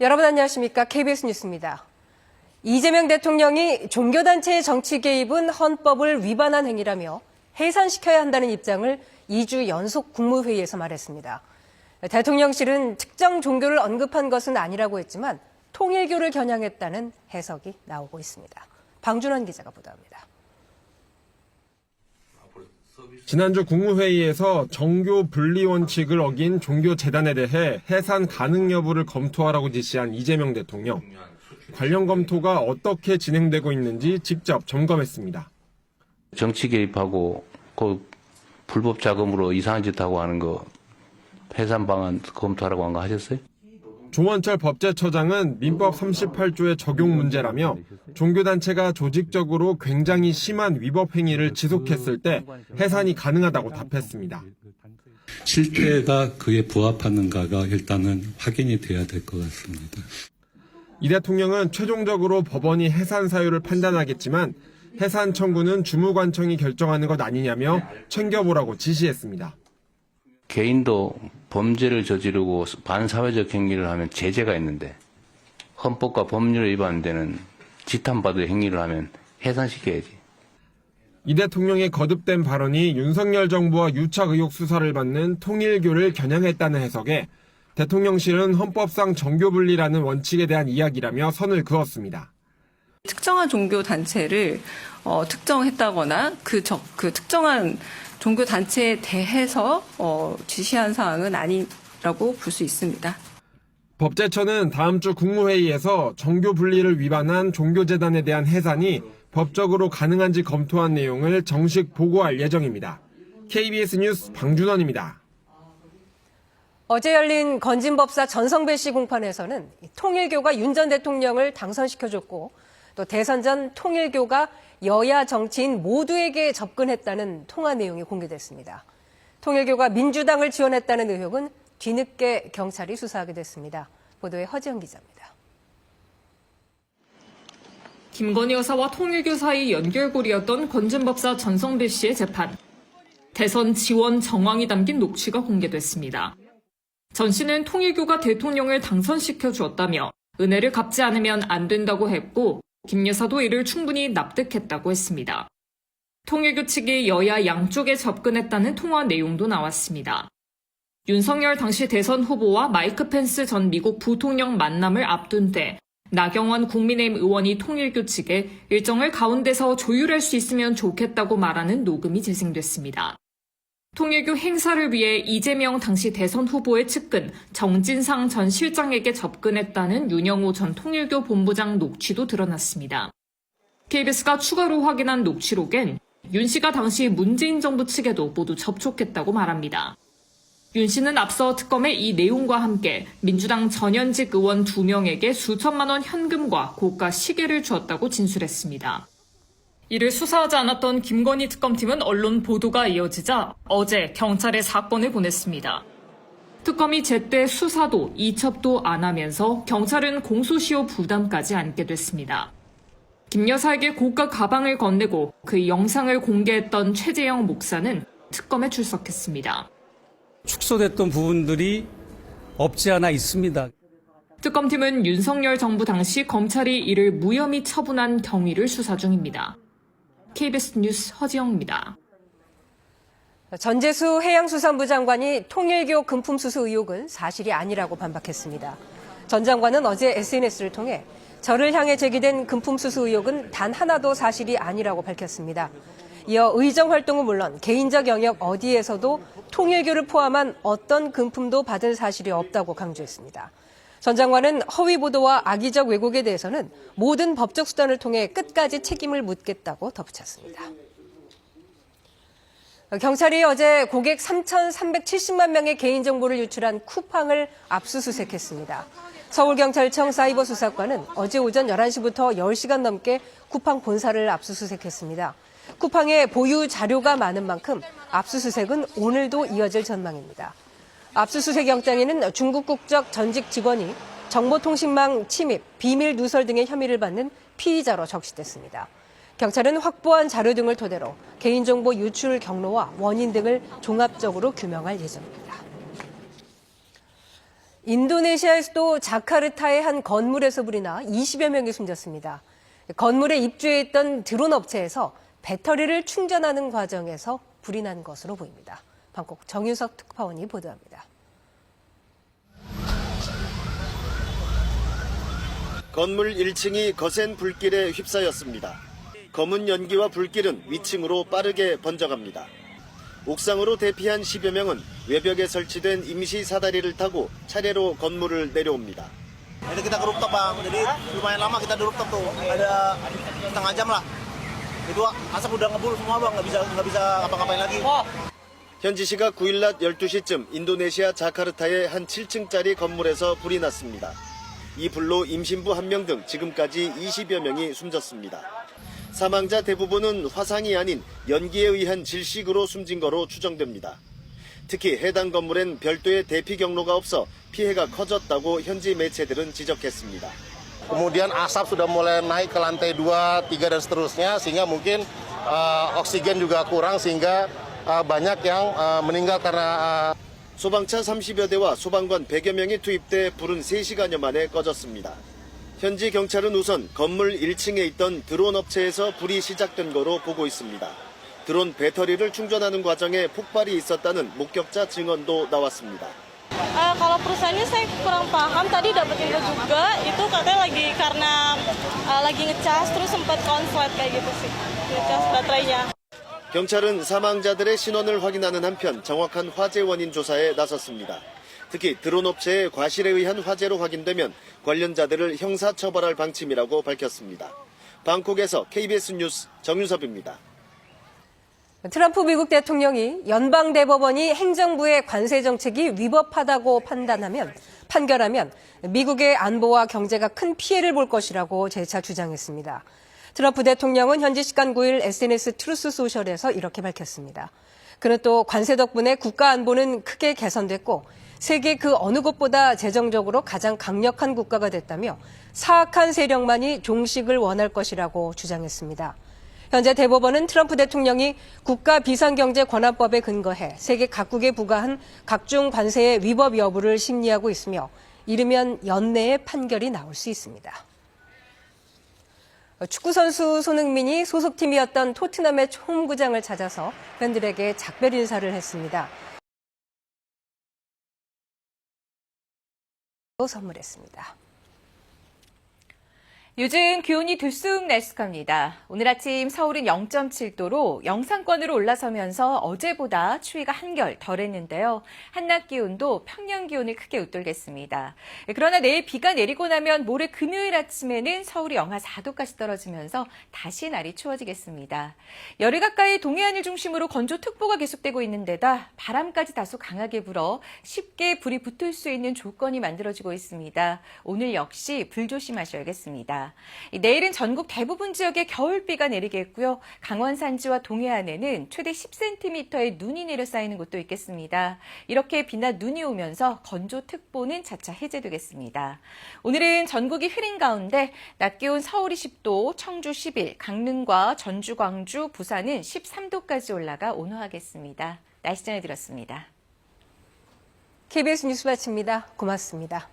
여러분 안녕하십니까? KBS 뉴스입니다. 이재명 대통령이 종교단체의 정치 개입은 헌법을 위반한 행위라며 해산시켜야 한다는 입장을 2주 연속 국무회의에서 말했습니다. 대통령실은 특정 종교를 언급한 것은 아니라고 했지만 통일교를 겨냥했다는 해석이 나오고 있습니다. 방준환 기자가 보도합니다. 지난주 국무회의에서 정교 분리 원칙을 어긴 종교재단에 대해 해산 가능 여부를 검토하라고 지시한 이재명 대통령. 관련 검토가 어떻게 진행되고 있는지 직접 점검했습니다. 정치 개입하고 그 불법 자금으로 이상한 짓 하고 하는 거 해산 방안 검토하라고 한 거 하셨어요? 조원철 법제처장은 민법 38조의 적용 문제라며 종교단체가 조직적으로 굉장히 심한 위법 행위를 지속했을 때 해산이 가능하다고 답했습니다. 실태가 그에 부합하는가가 일단은 확인이 돼야 될 것 같습니다. 이 대통령은 최종적으로 법원이 해산 사유를 판단하겠지만 해산 청구는 주무관청이 결정하는 것 아니냐며 챙겨보라고 지시했습니다. 개인도 범죄를 저지르고 반사회적 행위를 하면 제재가 있는데 헌법과 법률에 위반되는 지탄받을 행위를 하면 해산시켜야지. 이 대통령의 거듭된 발언이 윤석열 정부와 유착 의혹 수사를 받는 통일교를 겨냥했다는 해석에 대통령실은 헌법상 정교분리라는 원칙에 대한 이야기라며 선을 그었습니다. 특정한 종교 단체를 특정했다거나 그 특정한 종교 단체에 대해서 지시한 사항은 아니라고 볼 수 있습니다. 법제처는 다음 주 국무회의에서 정교 분리를 위반한 종교재단에 대한 해산이 법적으로 가능한지 검토한 내용을 정식 보고할 예정입니다. KBS 뉴스 방준원입니다. 어제 열린 건진법사 전성배 씨 공판에서는 통일교가 윤 전 대통령을 당선시켜줬고 또 대선 전 통일교가 여야 정치인 모두에게 접근했다는 통화 내용이 공개됐습니다. 통일교가 민주당을 지원했다는 의혹은 뒤늦게 경찰이 수사하게 됐습니다. 보도에 허지영 기자입니다. 김건희 여사와 통일교 사이 연결고리였던 건진법사 전성배 씨의 재판. 대선 지원 정황이 담긴 녹취가 공개됐습니다. 전 씨는 통일교가 대통령을 당선시켜 주었다며 은혜를 갚지 않으면 안 된다고 했고 김 여사도 이를 충분히 납득했다고 했습니다. 통일교 측이 여야 양쪽에 접근했다는 통화 내용도 나왔습니다. 윤석열 당시 대선 후보와 마이크 펜스 전 미국 부통령 만남을 앞둔 때 나경원 국민의힘 의원이 통일교 측에 일정을 가운데서 조율할 수 있으면 좋겠다고 말하는 녹음이 재생됐습니다. 통일교 행사를 위해 이재명 당시 대선 후보의 측근 정진상 전 실장에게 접근했다는 윤영호 전 통일교 본부장 녹취도 드러났습니다. KBS가 추가로 확인한 녹취록엔 윤 씨가 당시 문재인 정부 측에도 모두 접촉했다고 말합니다. 윤 씨는 앞서 특검에 이 내용과 함께 민주당 전현직 의원 2명에게 수천만 원 현금과 고가 시계를 주었다고 진술했습니다. 이를 수사하지 않았던 김건희 특검팀은 언론 보도가 이어지자 어제 경찰에 사건을 보냈습니다. 특검이 제때 수사도 이첩도 안 하면서 경찰은 공소시효 부담까지 안게 됐습니다. 김 여사에게 고가 가방을 건네고 그 영상을 공개했던 최재영 목사는 특검에 출석했습니다. 축소됐던 부분들이 없지 않아 있습니다. 특검팀은 윤석열 정부 당시 검찰이 이를 무혐의 처분한 경위를 수사 중입니다. KBS 뉴스 허지영입니다. 전재수 해양수산부 장관이 통일교 금품 수수 의혹은 사실이 아니라고 반박했습니다. 전 장관은 어제 SNS를 통해 저를 향해 제기된 금품 수수 의혹은 단 하나도 사실이 아니라고 밝혔습니다. 이어 의정 활동은 물론 개인적 영역 어디에서도 통일교를 포함한 어떤 금품도 받은 사실이 없다고 강조했습니다. 전 장관은 허위 보도와 악의적 왜곡에 대해서는 모든 법적 수단을 통해 끝까지 책임을 묻겠다고 덧붙였습니다. 경찰이 어제 고객 3,370만 명의 개인정보를 유출한 쿠팡을 압수수색했습니다. 서울경찰청 사이버수사과는 어제 오전 11시부터 10시간 넘게 쿠팡 본사를 압수수색했습니다. 쿠팡의 보유 자료가 많은 만큼 압수수색은 오늘도 이어질 전망입니다. 압수수색 영장에는 중국 국적 전직 직원이 정보통신망 침입, 비밀 누설 등의 혐의를 받는 피의자로 적시됐습니다. 경찰은 확보한 자료 등을 토대로 개인정보 유출 경로와 원인 등을 종합적으로 규명할 예정입니다. 인도네시아의 수도 자카르타의 한 건물에서 불이 나 20여 명이 숨졌습니다. 건물에 입주해 있던 드론 업체에서 배터리를 충전하는 과정에서 불이 난 것으로 보입니다. 방콕 정유석 특파원이 보도합니다. 건물 1층이 거센 불길에 휩싸였습니다. 검은 연기와 불길은 위층으로 빠르게 번져갑니다. 옥상으로 대피한 10여 명은 외벽에 설치된 임시 사다리를 타고 차례로 건물을 내려옵니다. Jadi kita ke rooftop bang, jadi lumayan lama kita di rooftop tuh, ada setengah jam lah. Itu asap udah ngebul semua bang, nggak bisa ngapa-ngapain lagi. 현지 시각 9일 낮 12시쯤 인도네시아 자카르타의 한 7층짜리 건물에서 불이 났습니다. 이 불로 임신부 1명 등 지금까지 20여 명이 숨졌습니다. 사망자 대부분은 화상이 아닌 연기에 의한 질식으로 숨진 거로 추정됩니다. 특히 해당 건물엔 별도의 대피 경로가 없어 피해가 커졌다고 현지 매체들은 지적했습니다. Kemudian asap sudah mulai naik ke lantai 2, 3 dan seterusnya, sehingga mungkin oksigen juga kurang sehingga banyak yang meninggal karena 소방차 30여 대와 소방관 100여 명이 투입돼 불은 3시간여 만에 꺼졌습니다. 현지 경찰은 우선 건물 1층에 있던 드론 업체에서 불이 시작된 거로 보고 있습니다. 드론 배터리를 충전하는 과정에 폭발이 있었다는 목격자 증언도 나왔습니다. Kalau perusahaannya saya kurang paham. Tadi dapat info juga itu katanya lagi karena lagi ngecas terus sempat konslet kayak gitu sih. ngecas baterainya. 경찰은 사망자들의 신원을 확인하는 한편 정확한 화재 원인 조사에 나섰습니다. 특히 드론 업체의 과실에 의한 화재로 확인되면 관련자들을 형사처벌할 방침이라고 밝혔습니다. 방콕에서 KBS 뉴스 정윤섭입니다. 트럼프 미국 대통령이 연방대법원이 행정부의 관세 정책이 위법하다고 판결하면 미국의 안보와 경제가 큰 피해를 볼 것이라고 재차 주장했습니다. 트럼프 대통령은 현지 시간 9일 SNS 트루스 소셜에서 이렇게 밝혔습니다. 그는 또 관세 덕분에 국가 안보는 크게 개선됐고 세계 그 어느 곳보다 재정적으로 가장 강력한 국가가 됐다며 사악한 세력만이 종식을 원할 것이라고 주장했습니다. 현재 대법원은 트럼프 대통령이 국가 비상경제권한법에 근거해 세계 각국에 부과한 각종 관세의 위법 여부를 심리하고 있으며 이르면 연내에 판결이 나올 수 있습니다. 축구선수 손흥민이 소속팀이었던 토트넘의 홈구장을 찾아서 팬들에게 작별 인사를 했습니다. 선물했습니다. 요즘 기온이 들쑥날쑥합니다. 오늘 아침 서울은 0.7도로 영상권으로 올라서면서 어제보다 추위가 한결 덜했는데요. 한낮 기온도 평년 기온을 크게 웃돌겠습니다. 그러나 내일 비가 내리고 나면 모레 금요일 아침에는 서울이 영하 4도까지 떨어지면서 다시 날이 추워지겠습니다. 열흘 가까이 동해안을 중심으로 건조특보가 계속되고 있는 데다 바람까지 다소 강하게 불어 쉽게 불이 붙을 수 있는 조건이 만들어지고 있습니다. 오늘 역시 불 조심하셔야겠습니다. 내일은 전국 대부분 지역에 겨울비가 내리겠고요. 강원 산지와 동해안에는 최대 10cm의 눈이 내려 쌓이는 곳도 있겠습니다. 이렇게 비나 눈이 오면서 건조특보는 차차 해제되겠습니다. 오늘은 전국이 흐린 가운데 낮 기온 서울이 10도, 청주 11, 강릉과 전주, 광주, 부산은 13도까지 올라가 온화하겠습니다. 날씨 전해드렸습니다. KBS 뉴스 마칩니다. 고맙습니다.